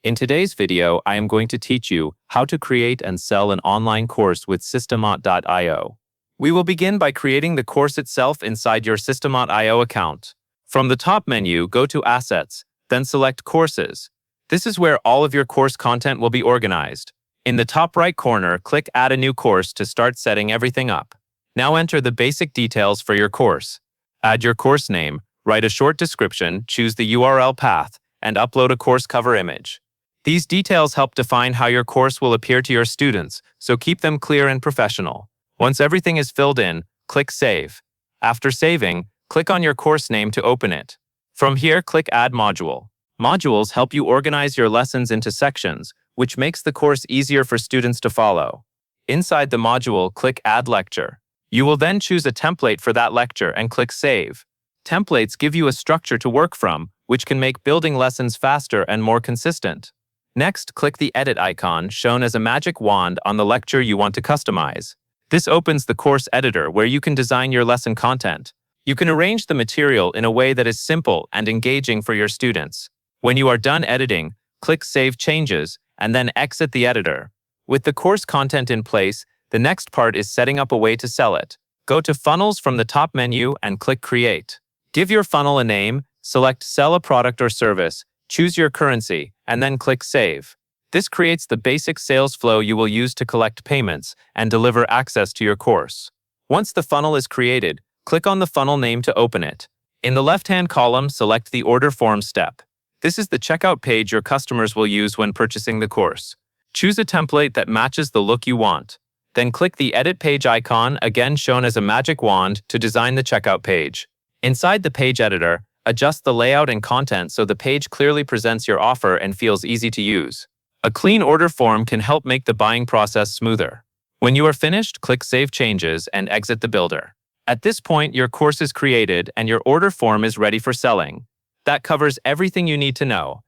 In today's video, I am going to teach you how to create and sell an online course with Systemot.io. We will begin by creating the course itself inside your Systemot.io account. From the top menu, go to Assets, then select Courses. This is where all of your course content will be organized. In the top right corner, click Add a new course to start setting everything up. Now enter the basic details for your course. Add your course name, write a short description, choose the URL path, and upload a course cover image. These details help define how your course will appear to your students, so keep them clear and professional. Once everything is filled in, click Save. After saving, click on your course name to open it. From here, click Add Module. Modules help you organize your lessons into sections, which makes the course easier for students to follow. Inside the module, click Add Lecture. You will then choose a template for that lecture and click Save. Templates give you a structure to work from, which can make building lessons faster and more consistent. Next, click the Edit icon, shown as a magic wand, on the lecture you want to customize. This opens the course editor where you can design your lesson content. You can arrange the material in a way that is simple and engaging for your students. When you are done editing, click Save Changes and then exit the editor. With the course content in place, the next part is setting up a way to sell it. Go to Funnels from the top menu and click Create. Give your funnel a name, select Sell a product or service, choose your currency, and then click Save. This creates the basic sales flow you will use to collect payments and deliver access to your course. Once the funnel is created, click on the funnel name to open it. In the left-hand column, select the Order Form step. This is the checkout page your customers will use when purchasing the course. Choose a template that matches the look you want. Then click the Edit Page icon, again shown as a magic wand, to design the checkout page. Inside the page editor, adjust the layout and content so the page clearly presents your offer and feels easy to use. A clean order form can help make the buying process smoother. When you are finished, click Save Changes and exit the builder. At this point, your course is created and your order form is ready for selling. That covers everything you need to know.